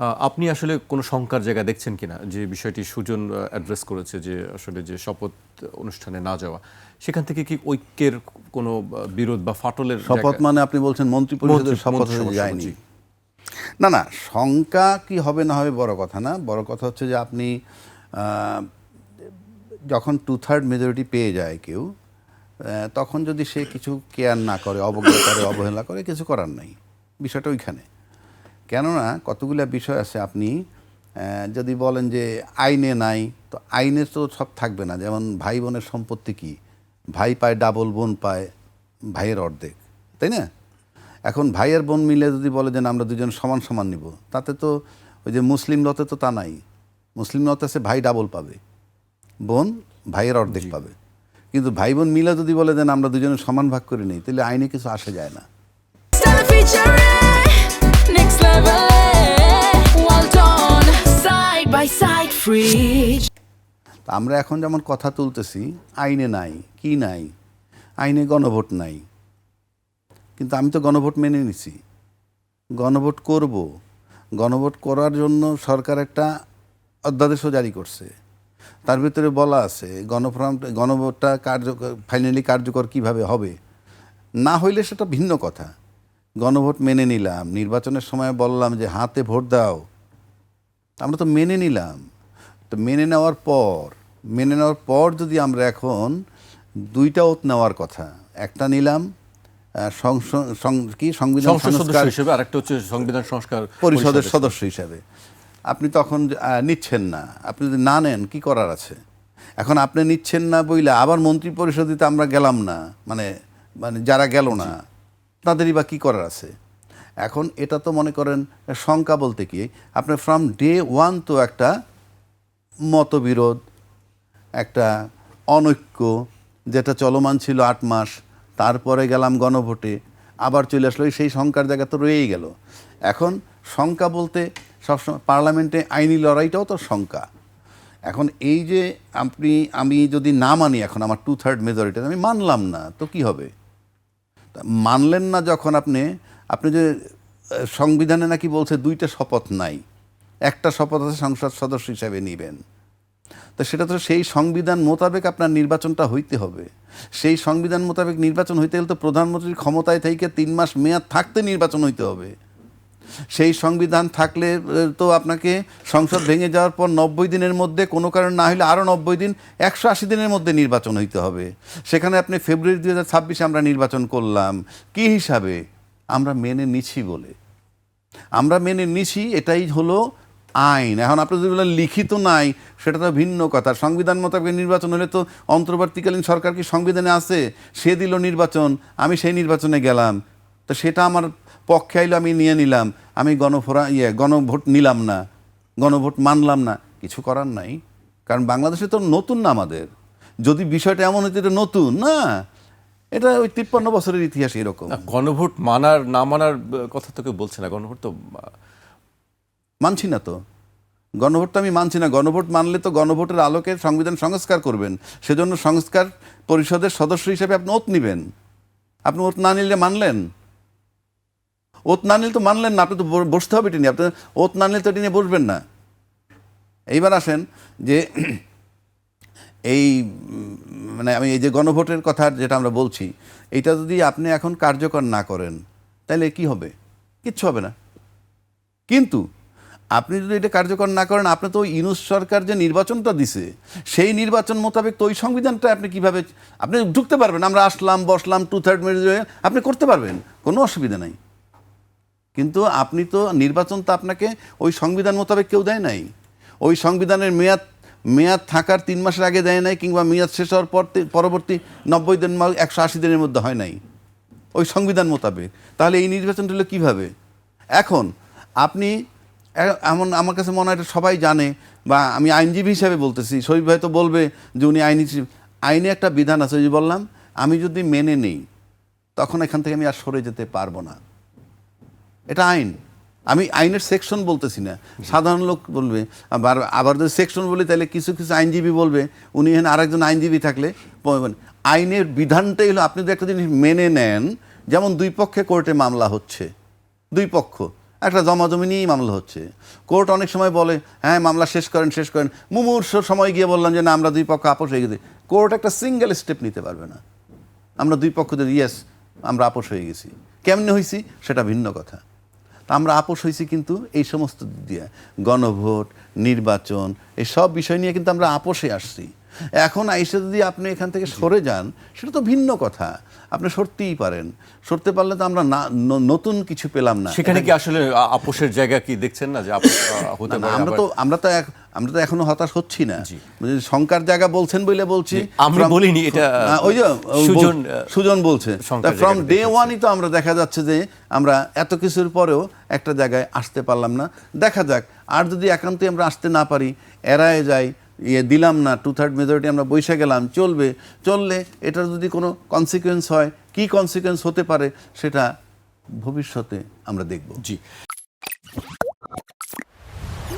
আপনি আসলে কোনো শঙ্কার জায়গা দেখছেন কিনা যে বিষয়টি সুজন অ্যাড্রেস করেছে যে আসলে যে শপথ অনুষ্ঠানে না যাওয়া সেখান থেকে কি ঐক্যের কোনো বিরোধ বা ফাটলের শপথ জায়গা মানে আপনি বলছেন মন্ত্রিপরিষদের শপথ হতে মন্ত্রিসভা যায়নি? জি। না না, শঙ্কা কি হবে না হবে বড় কথা না। বড় কথা হচ্ছে যে আপনি আহ, যখন 2/3 মেজরিটি পেয়ে যায় কেউ, তখন যদি সে কিছু কেয়ার না করে, অবজ্ঞা করে, অবহেলা করে, কিছু করার নাই। বিষয়টা ওইখানে। কেননা কতগুলো বিষয় আছে, আপনি যদি বলেন যে আইনে নাই, তো আইনে তো সব থাকবে না। যেমন ভাই বোনের সম্পত্তি কি, ভাই পায় ডাবল, বোন পায় ভাইয়ের অর্ধেক, তাই না? এখন ভাই আর বোন মিলে যদি বলে যে না, আমরা দুজন সমান সমান নিব, তাতে তো ওই যে মুসলিম লতে তো তা নাই। মুসলিম লতে আছে ভাই ডাবল পাবে, বোন ভাইয়ের অর্ধেক পাবে। কিন্তু ভাই বোন মিলে যদি বলে দেন আমরা দুজনে সমান ভাগ করে নিই, তাহলে আইনে কিছু আসে যায় না। Next level, well done, side by side fridge. তা আমরা এখন যেমন কথা তুলতেছি, আইনে নাই, কি নাই, আইনে গণভোট নাই, কিন্তু আমি তো গণভোট মেনে নিছি, গণভোট করব। গণভোট করার জন্য সরকার একটা অধ্যাদেশও জারি করছে। তার ভিতরে বলা আছে গণভোটটা ফাইনালি কার্যকর কিভাবে হবে। না হইলে সেটা ভিন্ন কথা। গণভোট মেনে নিলাম, নির্বাচনের সময় বললাম যে হাতে ভোট দাও, আমরা তো মেনে নিলাম। তো মেনে নেওয়ার পর যদি আমরা এখন দুইটা ওত নেওয়ার কথা, একটা নিলাম সংবিধান সংসদ সদস্য সংস্কার হিসেবে, আরেকটা হচ্ছে সংবিধান সংস্কার পরিষদের সদস্য হিসাবে, আপনি তখন নিচ্ছেন না। আপনি যদি না নেন কি করার আছে? এখন আপনি নিচ্ছেন না বইলে আবার মন্ত্রী পরিষদিতে আমরা গেলাম না, মানে মানে যারা গেল না তাদেরই বা কী করার আছে? এখন এটা তো মনে করেন শঙ্কা বলতে কি, আপনার ফ্রম ডে ওয়ান তো একটা মতবিরোধ, একটা অনৈক্য যেটা চলমান ছিল 8 মাস, তারপরে গেলাম গণভোটে, আবার চলে আসলো, সেই শঙ্কার জায়গা তো রয়েই গেল। এখন শঙ্কা বলতে সবসময় পার্লামেন্টে আইনি লড়াইটাও তো শঙ্কা। এখন এই যে আমি যদি না মানি, এখন আমার 2/3 মেজরিটি আমি মানলাম না, তো কি হবে? মানলেন না যখন আপনি যে সংবিধানে নাকি বলছে 2টা শপথ নাই, একটা শপথ আছে সংসদ সদস্য হিসাবে নেবেন, তো সেটা তো সেই সংবিধান মোতাবেক আপনার নির্বাচনটা হইতে হবে। সেই সংবিধান মোতাবেক নির্বাচন হইতে গেলে তো প্রধানমন্ত্রীর ক্ষমতায় থেকে 3 মাস মেয়াদ থাকতে নির্বাচন হইতে হবে। সেই সংবিধান থাকলে তো আপনাকে সংসদ ভেঙে যাওয়ার পর 90 দিনের মধ্যে, কোনো কারণ না হলে আরও 90 দিন, 180 দিনের মধ্যে নির্বাচন হইতে হবে। সেখানে আপনি ফেব্রুয়ারি 2026 আমরা নির্বাচন করলাম কি হিসাবে? আমরা মেনে নিছি বলে, আমরা মেনে নিছি, এটাই হলো আইন। এখন আপনি যদি বলেন লিখিত নাই, সেটা তো ভিন্ন কথা। সংবিধান মোতাবেক নির্বাচন হলে তো অন্তর্বর্তীকালীন সরকার কি সংবিধানে আছে? সে দিল নির্বাচন, আমি সেই নির্বাচনে গেলাম, তো সেটা আমার পক্ষে আইলো, আমি নিয়ে নিলাম, আমি গণভোট নিলাম না, গণভোট মানলাম না, কিছু করার নাই। কারণ বাংলাদেশে তো নতুন না আমাদের। যদি বিষয়টা এমন হতো এটা নতুন না, এটা ওই 53 বছরের ইতিহাস এরকম। গণভোট মানার না মানার কথা তো কেউ বলছে না। গণভোট তো মানছি না তো, গণভোট তো আমি মানছি না। গণভোট মানলে তো গণভোটের আলোকে সংবিধান সংস্কার করবেন, সেজন্য সংস্কার পরিষদের সদস্য হিসেবে আপনি ওত নেবেন। আপনি ওত না নিলে মানলেন? ওত না নিলে তো মানলেন না, আপনি তো বসতে হবে এটা নিয়ে। আপনি ওত না নিলে তো এটা নিয়ে বসবেন না। এইবার আসেন যে এই মানে আমি এই যে গণভোটের কথা যেটা আমরা বলছি, এটা যদি আপনি এখন কার্যকর না করেন, তাহলে কি হবে? কিচ্ছু হবে না। কিন্তু আপনি যদি এটা কার্যকর না করেন, আপনি তো ইউনূস সরকার যে নির্বাচনটা দিছে, সেই নির্বাচন মোতাবেক তো ওই সংবিধানটা আপনি কিভাবে আপনি ঢুকতে পারবেন? আমরা আসলাম, বসলাম, 2/3 মেজরিটি আপনি করতে পারবেন, কোনো অসুবিধা নাই। কিন্তু আপনি তো নির্বাচন তো আপনাকে ওই সংবিধান মোতাবেক কেউ দেয় নাই। ওই সংবিধানের মেয়াদ থাকার 3 মাসের আগে দেয় নাই, কিংবা মেয়াদ শেষ হওয়ার পর পরবর্তী 90 দিন 180 দিনের মধ্যে হয় নাই ওই সংবিধান মোতাবেক। তাহলে এই নির্বাচনটা হলো কীভাবে? এখন আপনি এমন, আমার কাছে মনে হয় এটা সবাই জানে, বা আমি আইনজীবী হিসাবে বলতেছি, শরীফ ভাই তো বলবে যে উনি আইনে একটা বিধান আছে, যে বললাম আমি যদি মেনে নেই, তখন এখান থেকে আমি আর সরে যেতে পারবো না। এটা আইন। আমি আইনের সেকশন বলতেছি না, সাধারণ লোক বলবে। আবার যদি সেকশন বলি, তাহলে কিছু কিছু আইনজীবী বলবে, উনি এখানে আরেকজন আইনজীবী থাকলে আইনের বিধানটাই হলো, আপনি যদি একটা জিনিস মেনে নেন, যেমন 2 পক্ষে কোর্টে মামলা হচ্ছে, 2 পক্ষ, একটা জমাজমি নিয়েই মামলা হচ্ছে। কোর্ট অনেক সময় বলে হ্যাঁ মামলা শেষ করেন মুমূর্ষ সময় গিয়ে বললাম যে না আমরা দুই পক্ষ আপোষ হয়ে গেছি। কোর্ট একটা সিঙ্গেল স্টেপ নিতে পারবে না। আমরা দুই পক্ষদের ইয়েস আমরা আপোষ হয়ে গেছি, কেমনে হয়েছি সেটা ভিন্ন কথা। তা আমরা আপোষ হয়েছি কিন্তু এই সমস্ত দিক দিয়ে, গণভোট, নির্বাচন, এই সব বিষয় নিয়ে কিন্তু আমরা আপোষে আসছি। এখন আইসে যদি আপনি এখান থেকে সরে যান সেটা তো ভিন্ন কথা, আপনি সরতেই পারেন, সরতে পারলে তো আমরা নতুন কিছু পেলাম না। সেখানে কি আসলে আপোষের জায়গা কি দেখছেন না যে আপোষ হতে পারে? আমরা তো এখনো হতাশ হচ্ছি না। শঙ্কার জায়গা বলছেন বলে বলছি, আমি বলিনি, এটা ওই যে সুজন বলছে। শঙ্কার ফ্রম জায়গাটা ডে দেখেছি। ওয়ানই তো আমরা দেখা যাচ্ছে যে আমরা এত কিছুর পরেও একটা জায়গায় আসতে পারলাম না। দেখা যাক, আর যদি একান্তই আমরা আসতে না পারি, এড়ায় যাই, দিলাম না, 2/3 মেজরিটি আমরা বসে গেলাম, চললে এটার যদি কোনো কনসিকুয়েন্স হয়, কি কনসিকুয়েন্স হতে পারে সেটা ভবিষ্যতে আমরা দেখব। জি।